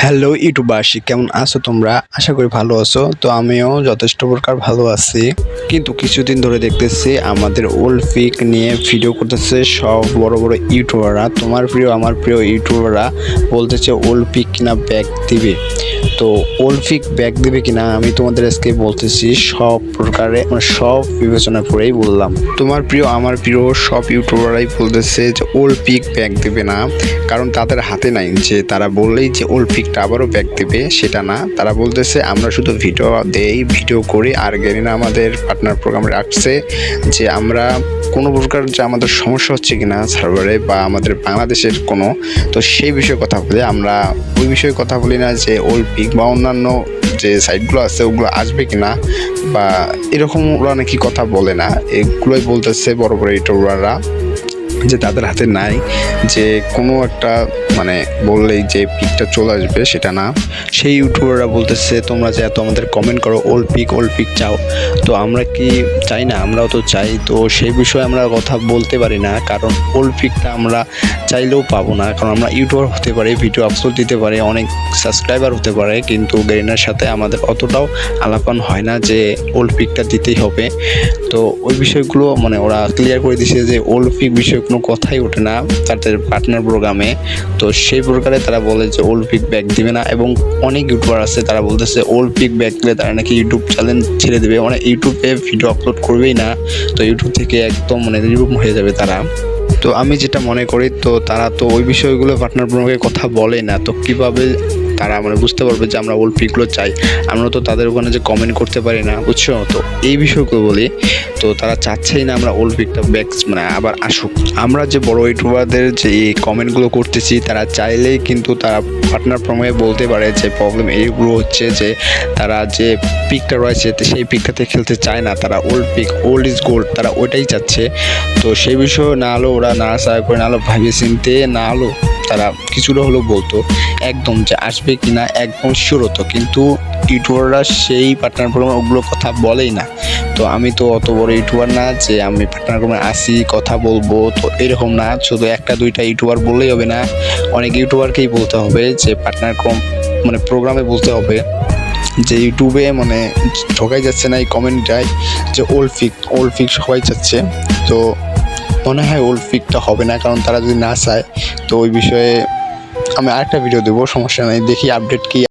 Hello ইউটিউবাসী, কেমন আছো তোমরা? আশা করি ভালো আছো। তো আমিও যথেষ্ট প্রকার ভালো আছি, কিন্তু কিছুদিন ধরে দেখতেছি আমাদের ওল্ড পিক নিয়ে ভিডিও করতেছে সব বড় বড় ইউটিউবাররা। তোমার প্রিয় আমার প্রিয় ইউটিউবাররা বলতেছে ওল্ড পিক কিনা ব্যাক দিবে। তো ওল্ড পিক ব্যাক দিবে কিনা আমি তোমাদের আজকে বলতেছি, সব প্রকারে সব বিবেচনা করেই বললাম। তোমার প্রিয় আমার প্রিয় সব ইউটিউবাররাই বলতেছে যে ওল্ড পিক ব্যাক দেবে না, কারণ তাদের হাতে নাই যে তারা বললেই যে ওল্ড পিকটা আবারও ব্যাক দেবে, সেটা না। তারা বলতেছে আমরা শুধু ভিডিও দেই, ভিডিও করি, আর গেরিনা আমাদের পার্টনার প্রোগ্রামে রাখছে যে আমরা কোনো প্রকার যে আমাদের সমস্যা হচ্ছে কিনা সার্ভারে বা আমাদের বাংলাদেশের কোনো, তো সেই বিষয়ে কথা বলি। আমরা ওই বিষয়ে কথা বলি না যে ওল্ড পিক বা অন্যান্য যে সাইটগুলো আছে ওগুলো আসবে কিনা বা এরকম ওরা নাকি কথা বলে না। এগুলোই বলতেছে বড় বড় ইউটিউবাররা যে তাদের হাতে নাই, যে কোনো একটা বললেই যে পিকটা চলে আসবে, সেটা না। সেই ইউটিউবাররা বলতেছে তোমরা যে এত আমাদের কমেন্ট করো ওল্ড পিক চাও, তো আমরা কি চাই না? আমরাও তো চাই। তো সেই বিষয়ে আমরা কথা বলতে পারি না, কারণ ওল্ড পিকটা আমরা চাইলেও পাবো না, কারণ আমরা ইউটিউবার হতে পারি, ভিডিও আপলোড দিতে পারি, অনেক সাবস্ক্রাইবার হতে পারে, কিন্তু গেরিনার সাথে আমাদের অতটাও আলাপন হয় না যে ওল্ড পিকটা দিতেই হবে। তো ওই বিষয়গুলো ওরা ক্লিয়ার করে দিছে যে ওল্ড পিক বিষয়ে কোনো কথাই ওঠে না তাদের পার্টনার প্রোগ্রামে। তো সেই প্রকারে তারা বলে যে ওল্ড পিক ব্যাক দিবে না, এবং অনেক ইউটিউবার আছে তারা বলতেছে ওল্ড পিক ব্যাক দিলে তারা নাকি ইউটিউব চ্যানেল ছেড়ে দেবে, ইউটিউবে ভিডিও আপলোড করবেই না, তো ইউটিউব থেকে একদম রিমুভ হয়ে যাবে তারা। তো আমি যেটা মনে করি, তো তারা তো ওই বিষয়গুলো পার্টনার প্রোগ্রামে কথা বলে না, তো কীভাবে তারা বুঝতে পারবে যে আমরা ওল্ড পিকগুলো চাই? আমরা তো তাদের ওখানে যে কমেন্ট করতে পারি না, বুঝছো? তো এই বিষয়গুলো বলি, তো তারা চাচ্ছেই না আমরা ওল্ড পিকটা ব্যাক আবার আসুক। আমরা যে বড় ইউটিউবারদের যে এই কমেন্টগুলো করতেছি, তারা চাইলেই কিন্তু তারা পার্টনার প্রোগ্রামে বলতে পারে যে প্রবলেম এইগুলো হচ্ছে যে তারা যে পিকটা রয়েছে সেই পিকটাতে খেলতে চায় না, তারা old pick, old is gold, তারা ওইটাই চাচ্ছে। তো সেই বিষয়ে না হলেও ওরা নাড়াচাড়া করে, না হলেও ভাবিয়ে চিনতে, না হলেও তারা কিছুটা হলেও বলতো একদম যে আসবে কি না একদম শিওর হতো, কিন্তু ইউটিউবাররা সেই পার্টনার প্রোগ্রামে ওগুলো কথা বলেই না। তো আমি তো অত বড় ইউটিউবার না যে আমি পার্টনার প্রোগ্রামে আসি কথা বলবো, তো এরকম না। শুধু একটা দুইটা ইউটিউবার বললেই হবে না, অনেক ইউটিউবারকেই বলতে হবে যে পার্টনার প্রোগ্রামে বলতে হবে যে ইউটিউবে ঢোকাই যাচ্ছে না এই কমেন্টটাই যে ওল্ড পিক সবাই চাচ্ছে। তো মনে হয় ওল্ড পিকটা হবে না, কারণ তারা যদি না চায়। তো ওই বিষয়ে আমি আরেকটা ভিডিও দেবো, সমস্যা নেই, দেখি আপডেট কি।